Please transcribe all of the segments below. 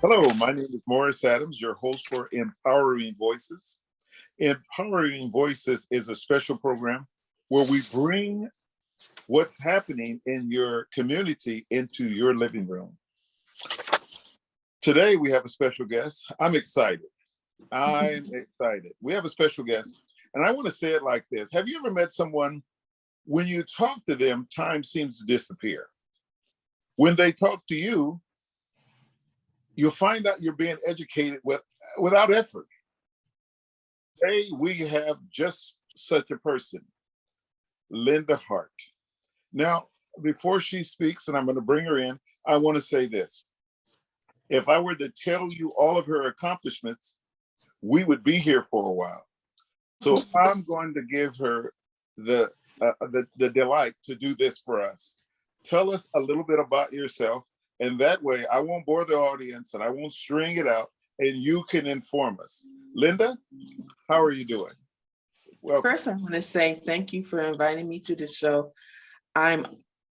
Hello, my name is Morris Adams, your host for Empowering Voices. Empowering Voices is a special program where we bring what's happening in your community into your living room. Today, we have a special guest. I'm excited. We have a special guest, and I want to say it like this. Have you ever met someone, when you talk to them, time seems to disappear? When they talk to you, you'll find out you're being educated without effort. Today, we have just such a person, Linda Hart. Now, before she speaks, and I'm going to bring her in, I want to say this. If I were to tell you all of her accomplishments, we would be here for a while. So I'm going to give her the delight to do this for us. Tell us a little bit about yourself, and that way I won't bore the audience and I won't string it out, and you can inform us. Linda, how are you doing? Welcome. First, I want to say thank you for inviting me to the show. I'm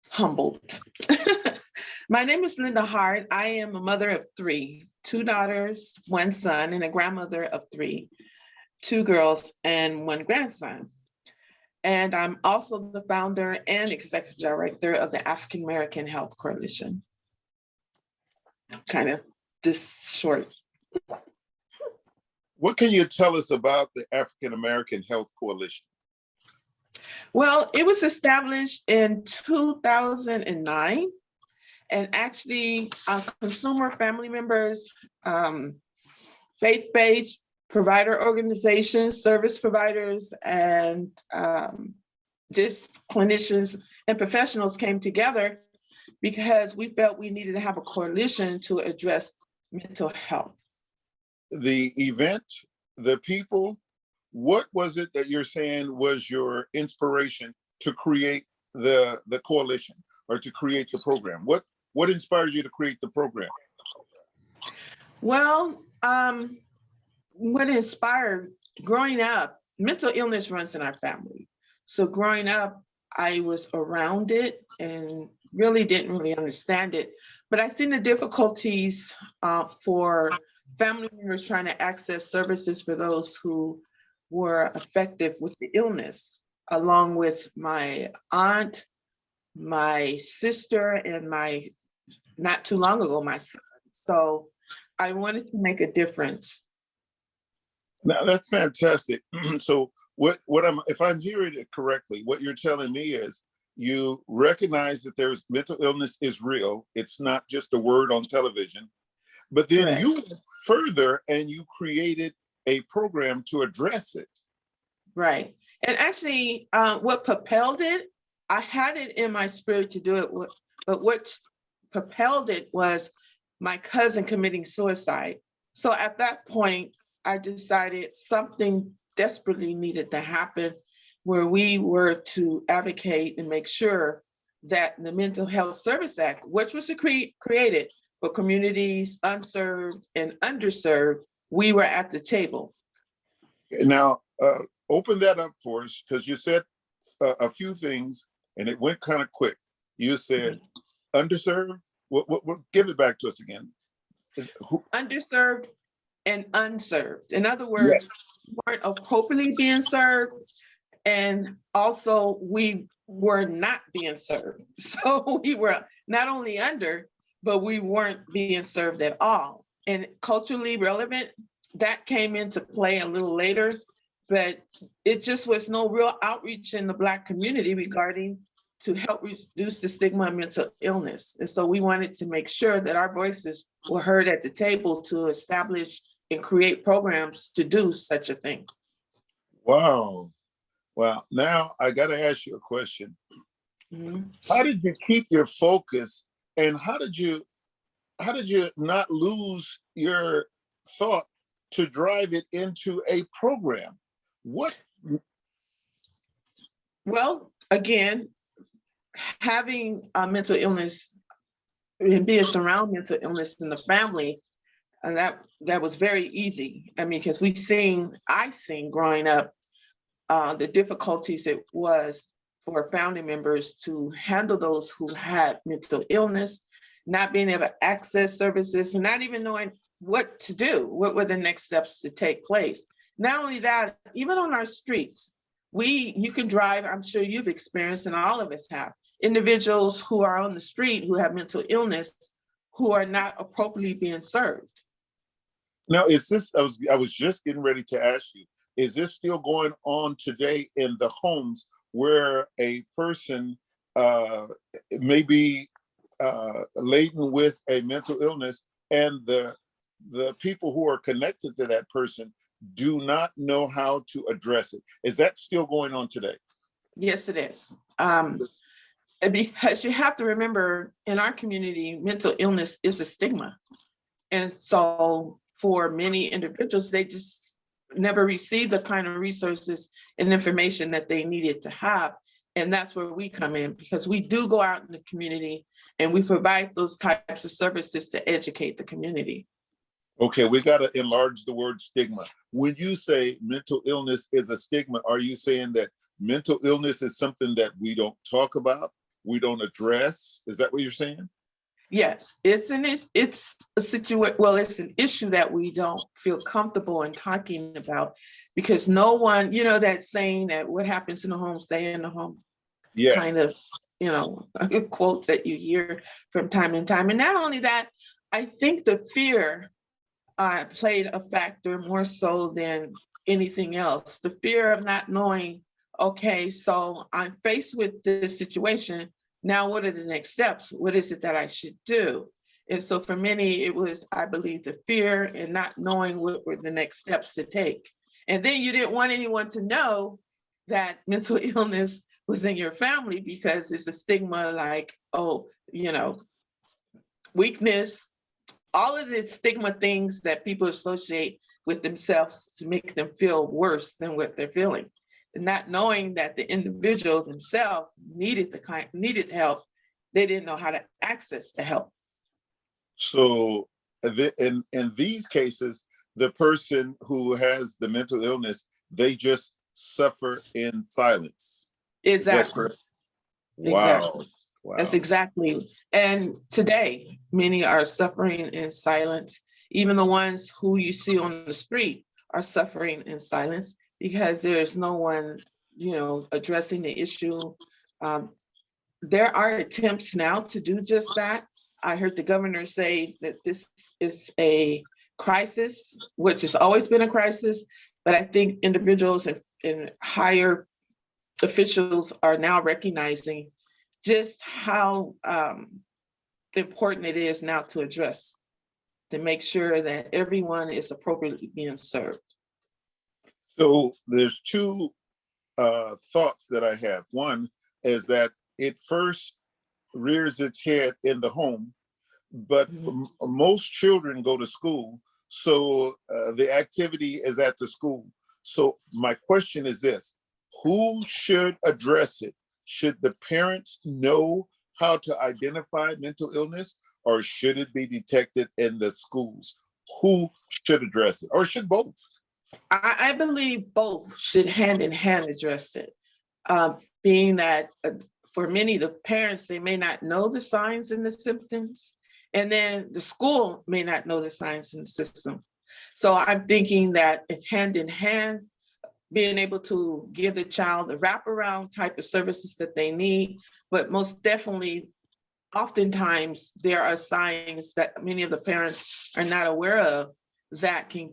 humbled. My name is Linda Hart. I am a mother of three, two daughters, one son, and a grandmother of three, two girls and one grandson. And I'm also the founder and executive director of the African American Health Coalition. Kind of this short. What can you tell us about the African American Health Coalition? Well, it was established in 2009, and actually consumer family members, faith-based provider organizations, service providers, and just clinicians and professionals came together because we felt we needed to have a coalition to address mental health. The event, the people, what was it that you're saying was your inspiration to create the coalition or to create the program? What inspired you to create the program? Well, what inspired, growing up, mental illness runs in our family. So growing up, I was around it and really didn't really understand it. But I seen the difficulties for family members trying to access services for those who were affected with the illness, along with my aunt, my sister, and not too long ago, my son. So I wanted to make a difference. Now that's fantastic. So if I'm hearing it correctly, what you're telling me is you recognize that there's mental illness is real. It's not just a word on television, but then Correct. You went further and you created a program to address it. Right. And actually, what propelled it, I had it in my spirit to do it, but what propelled it was my cousin committing suicide. So at that point, I decided something desperately needed to happen where we were to advocate and make sure that the Mental Health Service Act, which was created for communities unserved and underserved, we were at the table. Now, open that up for us, because you said a few things and it went kind of quick. You said underserved. What? Give it back to us again. Underserved and unserved. In other words, yes. We weren't appropriately being served, and also we were not being served. So we were not only under, but we weren't being served at all. And culturally relevant, that came into play a little later, but it just was no real outreach in the Black community regarding to help reduce the stigma of mental illness. And so we wanted to make sure that our voices were heard at the table to establish and create programs to do such a thing. Wow. Well, now I got to ask you a question. Mm-hmm. How did you keep your focus, and how did you not lose your thought to drive it into a program? What? Well, again, having a mental illness and being surrounded mental illness in the family, and that was very easy. I mean, because I seen growing up the difficulties it was for family members to handle those who had mental illness not being able to access services, and not even knowing what to do, what were the next steps to take place. Not only that, even on our streets, you can drive, I'm sure you've experienced, and all of us have, individuals who are on the street who have mental illness who are not appropriately being served. Now, is this, I was just getting ready to ask you, is this still going on today in the homes where a person may be laden with a mental illness, and the people who are connected to that person do not know how to address it? Is that still going on today? Yes, it is. Because you have to remember, in our community, mental illness is a stigma. And so for many individuals, they just never received the kind of resources and information that they needed to have. And that's where we come in, because we do go out in the community and we provide those types of services to educate the community. Okay, we got to enlarge the word stigma. When you say mental illness is a stigma, are you saying that mental illness is something that we don't talk about, we don't address? Is that what you're saying? Yes, it's a situation. Well, it's an issue that we don't feel comfortable in talking about, because no one, that saying that what happens in the home, stay in the home. Yes. Kind of, quote that you hear from time to time. And not only that, I think the fear played a factor more so than anything else. The fear of not knowing, okay, so I'm faced with this situation. Now, what are the next steps? What is it that I should do? And so for many, it was, I believe, the fear and not knowing what were the next steps to take. And then you didn't want anyone to know that mental illness was in your family, because it's a stigma like, weakness, all of the stigma things that people associate with themselves to make them feel worse than what they're feeling. And not knowing that the individual themselves needed help, they didn't know how to access the help. So in these cases, the person who has the mental illness, they just suffer in silence. Exactly. Wow. Exactly. Wow. That's exactly. And today, many are suffering in silence. Even the ones who you see on the street are suffering in silence, because there's no one, addressing the issue. There are attempts now to do just that. I heard the governor say that this is a crisis, which has always been a crisis, but I think individuals and higher officials are now recognizing just how important it is now to address, to make sure that everyone is appropriately being served. So there's two thoughts that I have. One is that it first rears its head in the home, but most children go to school, so the activity is at the school. So my question is this: who should address it? Should the parents know how to identify mental illness, or should it be detected in the schools? Who should address it, or should both? I believe both should hand in hand address it, being that for many, the parents, they may not know the signs and the symptoms, and then the school may not know the signs and the system. So I'm thinking that hand in hand, being able to give the child the wraparound type of services that they need, but most definitely, oftentimes there are signs that many of the parents are not aware of that can,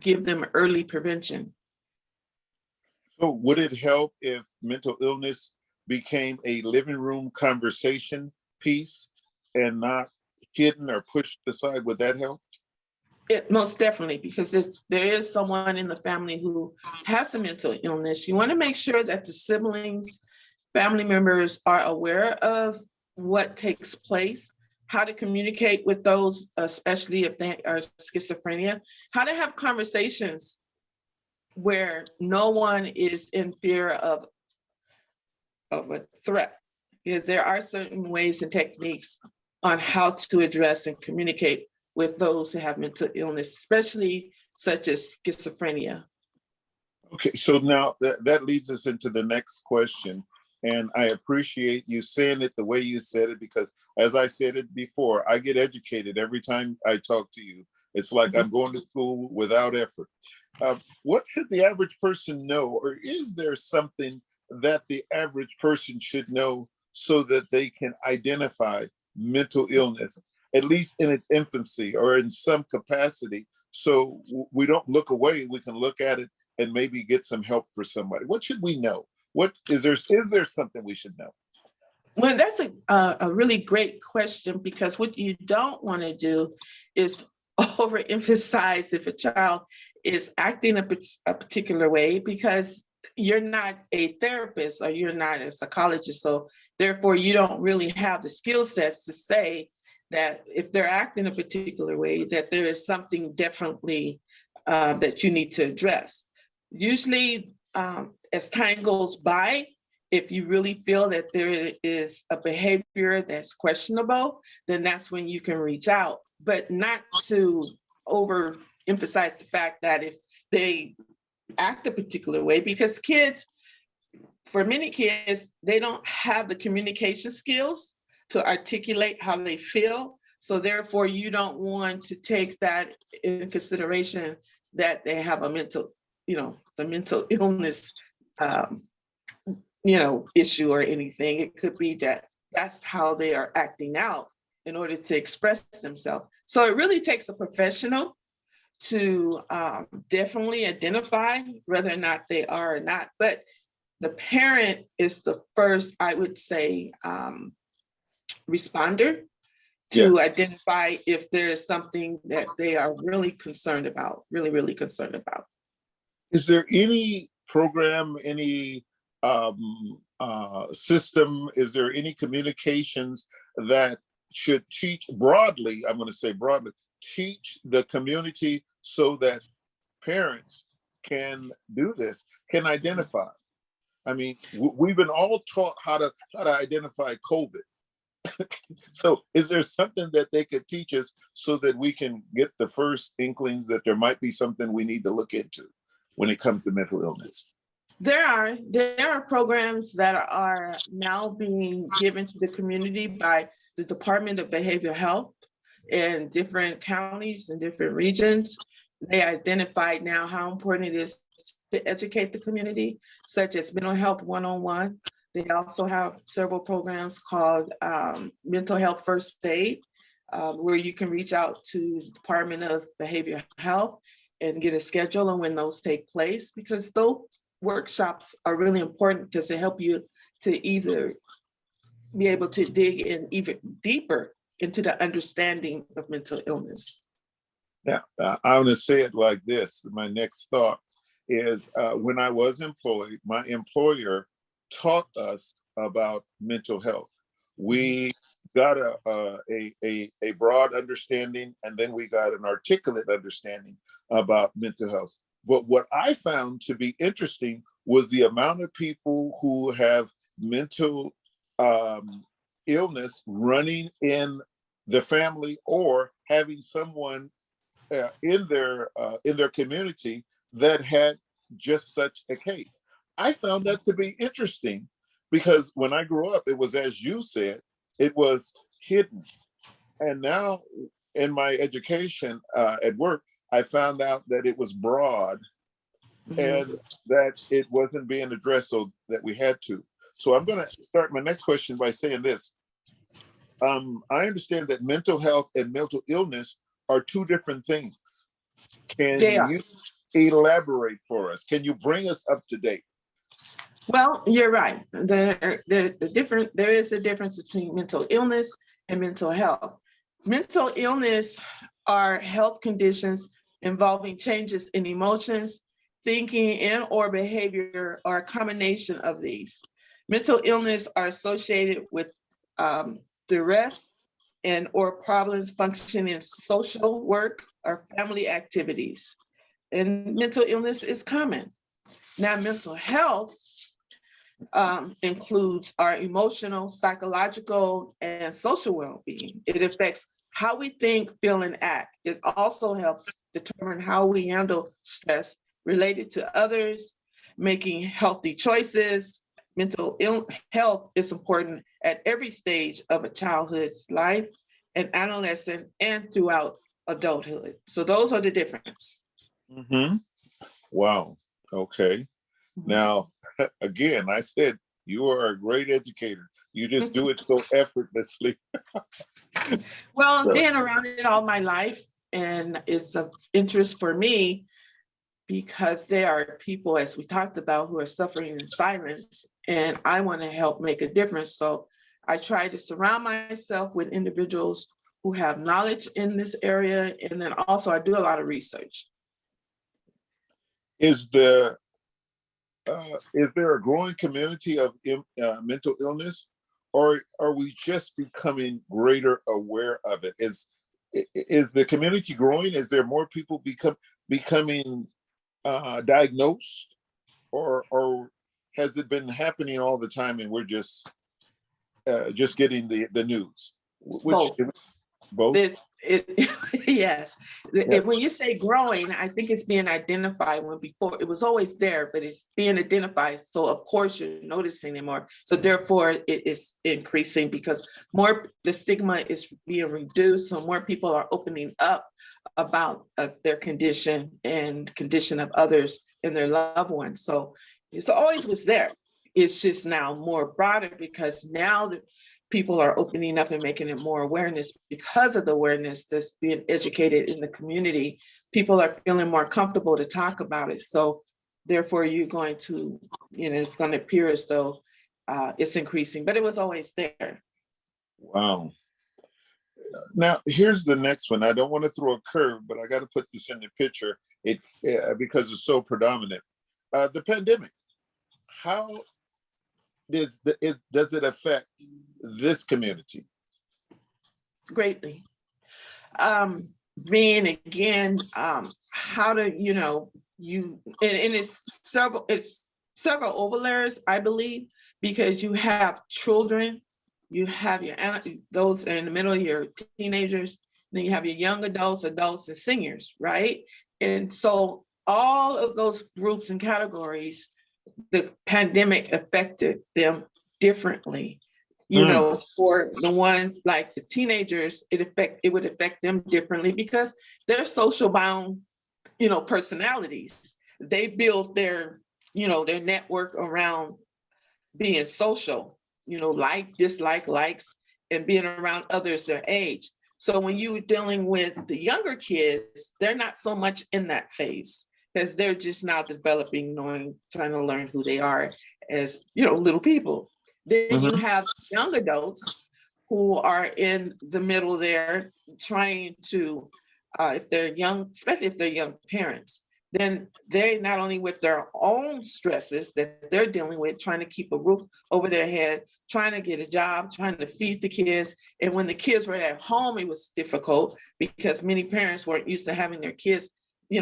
give them early prevention. So would it help if mental illness became a living room conversation piece and not hidden or pushed aside? Would that help? It most definitely, because there is someone in the family who has a mental illness. You want to make sure that the siblings, family members are aware of what takes place, how to communicate with those, especially if they are schizophrenia, how to have conversations where no one is in fear of a threat, because there are certain ways and techniques on how to address and communicate with those who have mental illness, especially such as schizophrenia. Okay, so now that leads us into the next question. And I appreciate you saying it the way you said it, because as I said it before, I get educated every time I talk to you. It's like I'm going to school without effort. What should the average person know, or is there something that the average person should know so that they can identify mental illness, at least in its infancy or in some capacity, so we don't look away, we can look at it and maybe get some help for somebody? What should we know? What is there something we should know? Well, that's a really great question, because what you don't want to do is overemphasize if a child is acting a particular way, because you're not a therapist or you're not a psychologist. So therefore, you don't really have the skill sets to say that if they're acting a particular way, that there is something definitely that you need to address. Usually, as time goes by, if you really feel that there is a behavior that's questionable, then that's when you can reach out, but not to overemphasize the fact that if they act a particular way, because kids, for many kids, they don't have the communication skills to articulate how they feel. So therefore, you don't want to take that in consideration, that they have a mental, the mental illness, issue or anything. It could be that that's how they are acting out in order to express themselves. So it really takes a professional to definitely identify whether or not they are or not. But the parent is the first, I would say, responder to Yes. identify if there's something that they are really concerned about, really concerned about. Is there any program, any system, is there any communications that should teach broadly, I'm going to say broadly, teach the community so that parents can do this, can identify? I mean, we've been all taught how to identify COVID. So is there something that they could teach us so that we can get the first inklings that there might be something we need to look into when it comes to mental illness? There are programs that are now being given to the community by the Department of Behavioral Health in different counties and different regions. They identified now how important it is to educate the community, such as Mental Health 101. They also have several programs called Mental Health First Aid, where you can reach out to the Department of Behavioral Health and get a schedule on when those take place, because those workshops are really important because they help you to either be able to dig in even deeper into the understanding of mental illness. Now, I want to say it like this. My next thought is when I was employed, my employer taught us about mental health. We got a broad understanding, and then we got an articulate understanding about mental health. But what I found to be interesting was the amount of people who have mental illness running in the family, or having someone in their community that had just such a case. I found that to be interesting, because when I grew up, it was, as you said, it was hidden. And now in my education at work, I found out that it was broad and that it wasn't being addressed, so that we had to. So I'm going to start my next question by saying this. I understand that mental health and mental illness are two different things. Can you elaborate for us? Can you bring us up to date? Well, you're right. There is a difference between mental illness and mental health. Mental illness are health conditions involving changes in emotions, thinking, and or behavior, or a combination of these. Mental illness are associated with duress and or problems functioning in social work or family activities. And mental illness is common. Now, mental health includes our emotional, psychological, and social well-being. It affects how we think, feel, and act. It also helps determine how we handle stress related to others, making healthy choices, health is important at every stage of a childhood's life and adolescent and throughout adulthood. So those are the difference. Mm-hmm. Wow. Okay. Now, again, I said you are a great educator. You just do it so effortlessly. Well, So, being around it all my life, and it's of interest for me because there are people, as we talked about, who are suffering in silence, and I want to help make a difference. So I try to surround myself with individuals who have knowledge in this area, and then also I do a lot of research. is there a growing community of mental illness, or are we just becoming greater aware of it? Is the community growing? Is there more people becoming diagnosed, or has it been happening all the time and we're just getting the news? Which both? Yes. Yes. When you say growing, I think it's being identified, when before it was always there, but it's being identified. So of course you're noticing it more. So therefore it is increasing because the stigma is being reduced. So more people are opening up about their condition and condition of others and their loved ones. So it's always was there. It's just now more broader because now people are opening up and making it more awareness. Because of the awareness that's being educated in the community, people are feeling more comfortable to talk about it. So therefore you're going to, it's going to appear as though it's increasing, but it was always there. Wow. Now here's the next one. I don't want to throw a curve, but I got to put this in the picture because it's so predominant. The pandemic. How does it affect this community? Greatly. Being again, how to, and it's several over layers, I believe, because you have children, you have those in the middle, your teenagers, then you have your young adults and seniors, right? And so all of those groups and categories, the pandemic affected them differently. For the ones like the teenagers, it would affect them differently because they're social bound, personalities. They build their network around being social, like, dislike, likes, and being around others their age. So when you're dealing with the younger kids, they're not so much in that phase because they're just now developing, trying to learn who they are as, little people. Then you have young adults who are in the middle there trying to, if they're young, especially if they're young parents, then they not only with their own stresses that they're dealing with, trying to keep a roof over their head, trying to get a job, trying to feed the kids. And when the kids were at home, it was difficult because many parents weren't used to having their kids,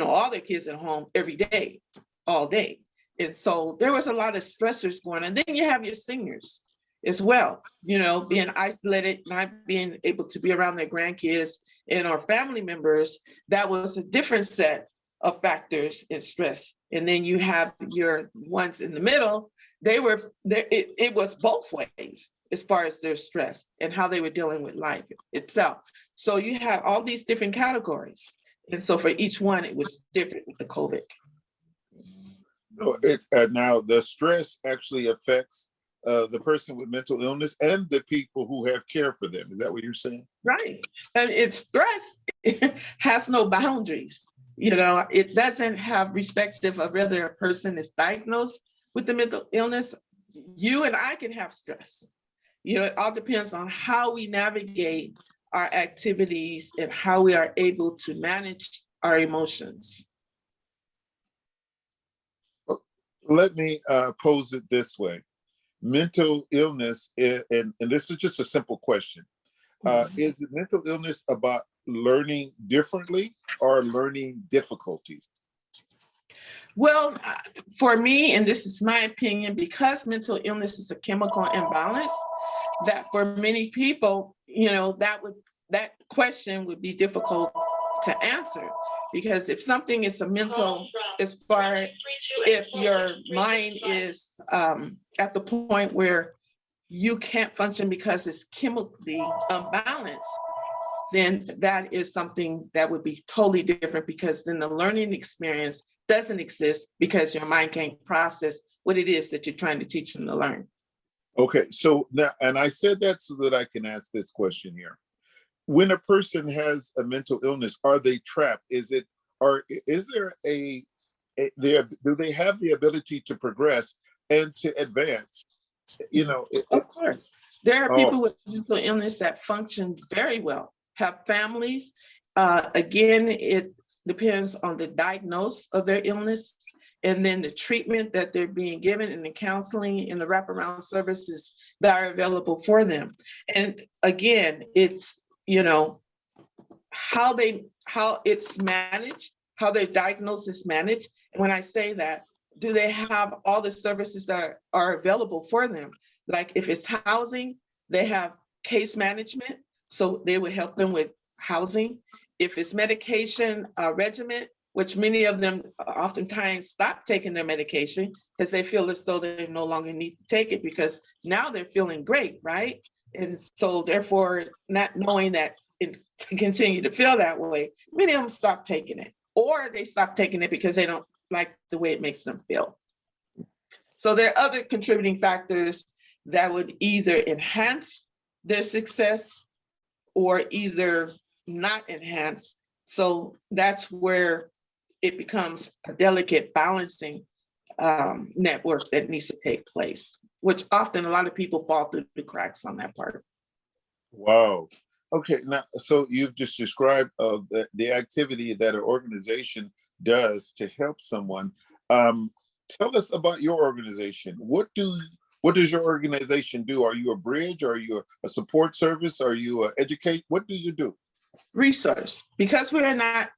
all their kids at home every day, all day. And so there was a lot of stressors going on. And then you have your seniors as well, being isolated, not being able to be around their grandkids and our family members. That was a different set of factors in stress. And then you have your ones in the middle. They were there. It was both ways as far as their stress and how they were dealing with life itself. So you had all these different categories. And so for each one, it was different with the COVID. No, now the stress actually affects the person with mental illness and the people who have care for them. Is that what you're saying? Right. And it's stress. It has no boundaries. It doesn't have respective of whether a person is diagnosed with the mental illness. You and I can have stress. It all depends on how we navigate our activities and how we are able to manage our emotions. Let me pose it this way. Mental illness, and this is just a simple question. Is the mental illness about learning differently or learning difficulties? Well, for me, and this is my opinion, because mental illness is a chemical imbalance, that for many people, that question would be difficult to answer Because if something is a mental, as far if your mind is at the point where you can't function because it's chemically unbalanced, then that is something that would be totally different, because then the learning experience doesn't exist because your mind can't process what it is that you're trying to teach them to learn. Okay, so now, and I said that so that I can ask this question here. When a person has a mental illness, are they trapped? Is there do they have the ability to progress and to advance? You know, Of course, there are oh, people with mental illness that function very well, have families. Again, it depends on the diagnosis of their illness, and then the treatment that they're being given, and the counseling and the wraparound services that are available for them. And again, it's, how it's managed, how their diagnosis managed. And when I say that, do they have all the services that are available for them? Like if it's housing, they have case management, so they would help them with housing. If it's medication regimen, which many of them oftentimes stop taking their medication because they feel as though they no longer need to take it because now they're feeling great, right? And so therefore, not knowing that to continue to feel that way, many of them stop taking it, or they stop taking it because they don't like the way it makes them feel. So there are other contributing factors that would either enhance their success or either not enhance. So that's where it becomes a delicate balancing network that needs to take place, which often a lot of people fall through the cracks on that part. wow. Okay, now, so you've just described the activity that an organization does to help someone. Tell us about your organization. What does your organization do? Are you a bridge? Are you a support service? Are you a educate? What do you do? Resource, because we're not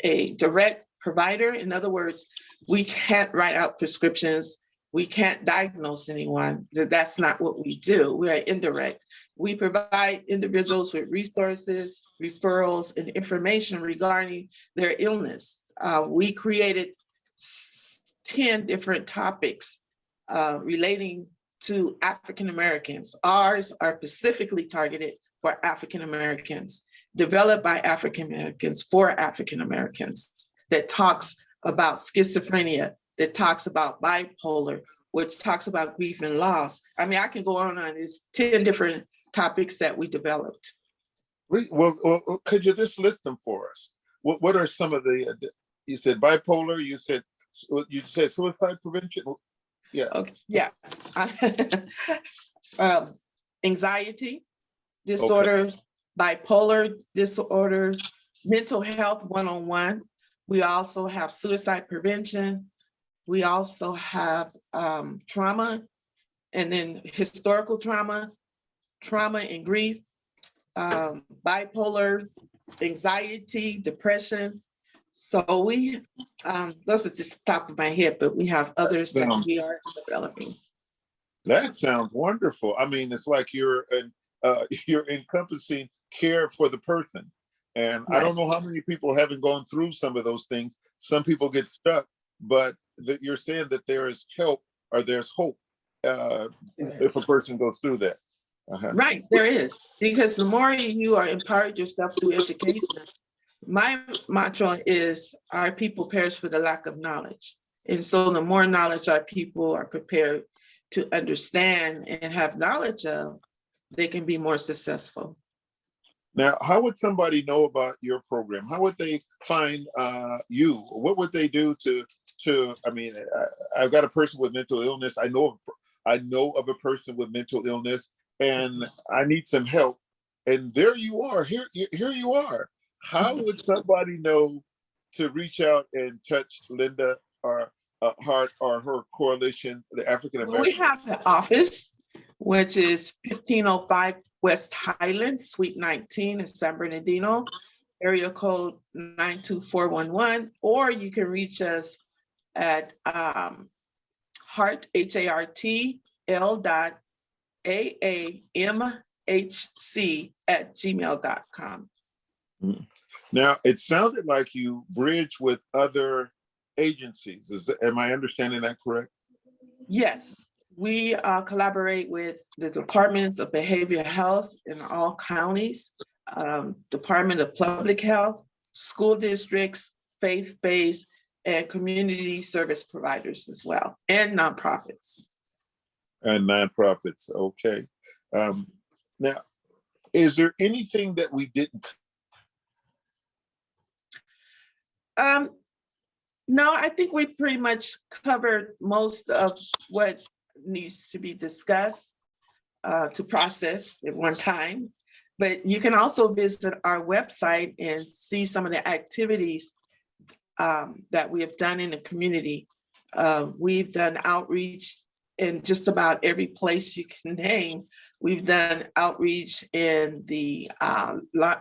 a direct provider. In other words, we can't write out prescriptions. We can't diagnose anyone. That's not what we do. We are indirect. We provide individuals with resources, referrals, and information regarding their illness. We created 10 different topics relating to African Americans. Ours are specifically targeted for African Americans, developed by African Americans for African Americans, that talks about schizophrenia, that talks about bipolar, which talks about grief and loss. I mean, I can go on. It's 10 different topics that we developed. Well, could you just list them for us? What are some of you said bipolar, you said suicide prevention? Yeah. Okay. Yes. Anxiety disorders, bipolar disorders, mental health one-on-one. We also have suicide prevention. We also have trauma, and then historical trauma and grief, bipolar, anxiety, depression. So we, those are just the top of my head, but we have others that we are developing. That sounds wonderful. I mean, it's like you're encompassing care for the person. And right. I don't know how many people haven't gone through some of those things. Some people get stuck, but you're saying that there is help or there's hope if a person goes through that. Uh-huh. Right, there is. Because the more you are empowered yourself through education, my mantra is our people perish for the lack of knowledge. And so the more knowledge our people are prepared to understand and have knowledge of, they can be more successful. Now, how would somebody know about your program? How would they find you? What would they do I mean, I've got a person with mental illness. I know of a person with mental illness, and I need some help. And there you are, here you are. How would somebody know to reach out and touch Linda or Hart or her coalition, the African American? We have an office, which is 1505 West Highland, Suite 19 in San Bernardino, area code 92411, or you can reach us at Hart, HARTL.AAMHC@gmail.com. Now, it sounded like you bridge with other agencies. Am I understanding that correct? Yes, we collaborate with the departments of behavioral health in all counties, Department of Public Health, school districts, faith-based, and community service providers as well, and nonprofits. And nonprofits, okay. Now, is there anything that we didn't? No, I think we pretty much covered most of what needs to be discussed to process at one time. But you can also visit our website and see some of the activities that we have done in the community. We've done outreach in just about every place you can name. We've done outreach in the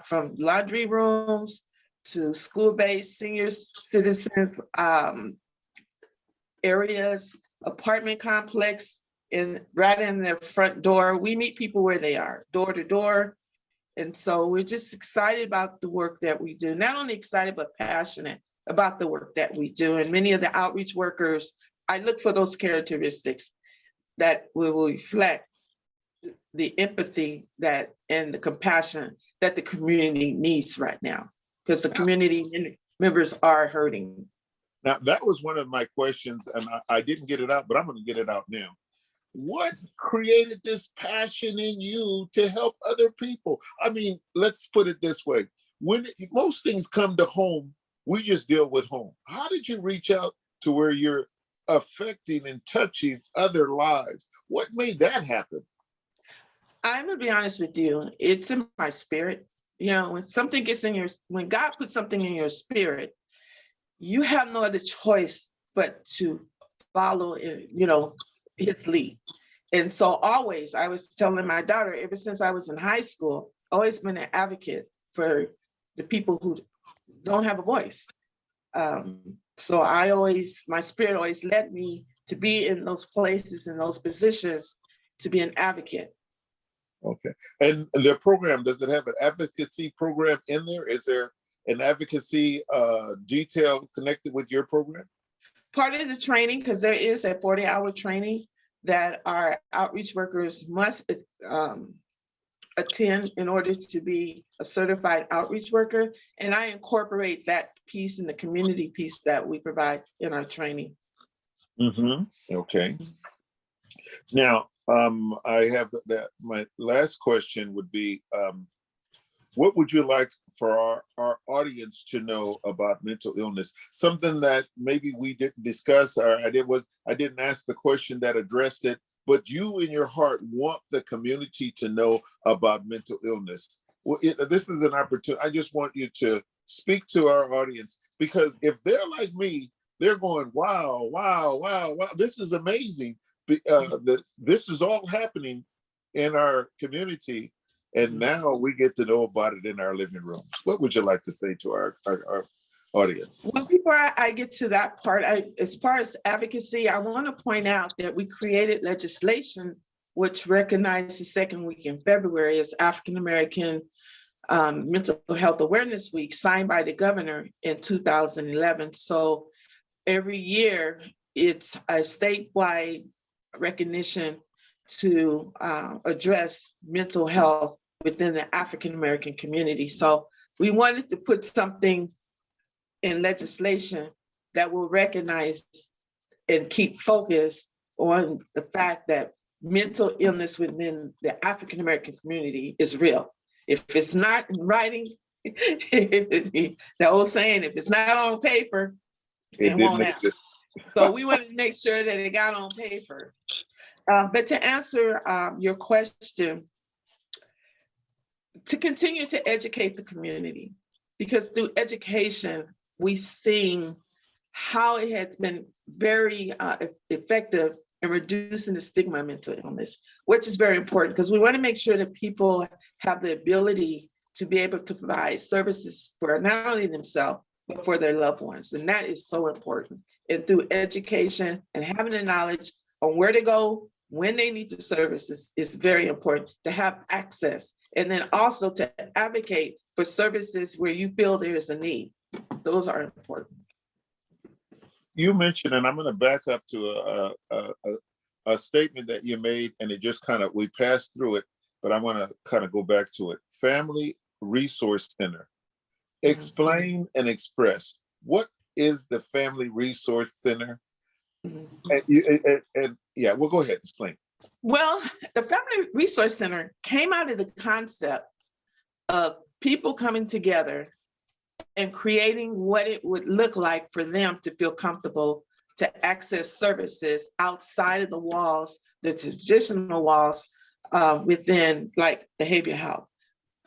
from laundry rooms to school-based senior citizens areas, apartment complex, right in their front door. We meet people where they are, door to door. And so we're just excited about the work that we do. Not only excited, but passionate about the work that we do. And many of the outreach workers, I look for those characteristics that will reflect the empathy that and the compassion that the community needs right now, because the community members are hurting. Now, that was one of my questions, and I didn't get it out, but I'm going to get it out now. What created this passion in you to help other people? I mean, let's put it this way. When most things come to home, we just deal with home. How did you reach out to where you're affecting and touching other lives? What made that happen? I'm gonna be honest with you, it's in my spirit. You know, when something gets in when God puts something in your spirit, you have no other choice but to follow, his lead. And so always, I was telling my daughter, ever since I was in high school, always been an advocate for the people who don't have a voice. So my spirit always led me to be in those places, in those positions, to be an advocate. Okay. And the program, does it have an advocacy program in there? Is there an advocacy detail connected with your program? Part of the training, because there is a 40-hour training that our outreach workers must attend in order to be a certified outreach worker. And I incorporate that piece in the community piece that we provide in our training. Mm-hmm. Okay. Now, I have that. My last question would be, what would you like for our audience to know about mental illness? Something that maybe we didn't discuss, or I didn't ask the question that addressed it, but you in your heart want the community to know about mental illness. Well, this is an opportunity. I just want you to speak to our audience, because if they're like me, they're going, wow, wow, wow, wow, this is amazing. This is all happening in our community, and now we get to know about it in our living rooms. What would you like to say to our audience? Well, before I get to that part, as far as advocacy, I want to point out that we created legislation which recognized the second week in February as African American Mental Health Awareness Week, signed by the governor in 2011. So every year, it's a statewide recognition to address mental health within the African American community. So we wanted to put something in legislation that will recognize and keep focus on the fact that mental illness within the African American community is real. If it's not in writing, the old saying, if it's not on paper, it won't happen. So we wanted to make sure that it got on paper. But to answer your question, to continue to educate the community, because through education, we've seen how it has been very effective in reducing the stigma of mental illness, which is very important, because we want to make sure that people have the ability to be able to provide services for not only themselves, but for their loved ones. And that is so important. And through education and having the knowledge on where to go, when they need the services, is very important to have access. And then also to advocate for services where you feel there is a need. Those are important. You mentioned, and I'm going to back up to a statement that you made, and it just kind of, we passed through it, but I want to kind of go back to it. Family Resource Center. Explain and express. What is the Family Resource Center? And yeah, we'll go ahead and explain. Well, the Family Resource Center came out of the concept of people coming together and creating what it would look like for them to feel comfortable to access services outside of the walls, the traditional walls within like behavioral health.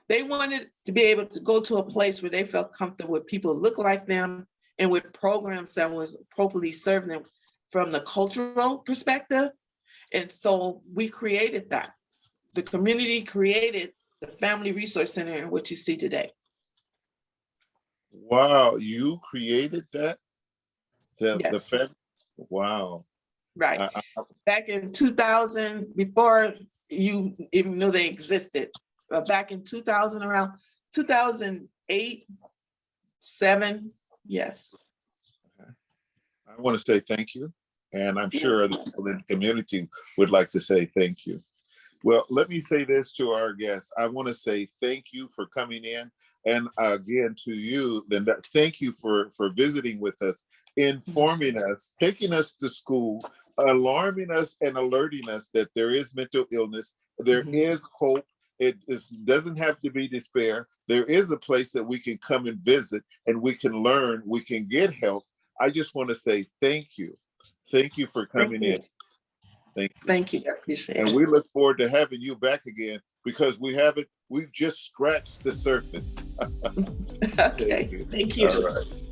They wanted to be able to go to a place where they felt comfortable with people who look like them and with programs that was appropriately serving them from the cultural perspective. And so we created that. The community created the Family Resource Center, which you see today. Wow, you created that? Yes. Wow. Right. Back in 2000, before you even knew they existed, back in 2000, around 2008, 7, yes. I want to say thank you. And I'm sure other people in the community would like to say thank you. Well, let me say this to our guests. I want to say thank you for coming in. And again, to you, Linda, thank you for visiting with us, informing us, taking us to school, alarming us and alerting us that there is mental illness, there is hope. Doesn't have to be despair. There is a place that we can come and visit and we can learn, we can get help. I just want to say thank you. Thank you for coming in. Thank you. Thank you. I appreciate it. And we look forward to having you back again because we've just scratched the surface. Okay. Thank you. All right.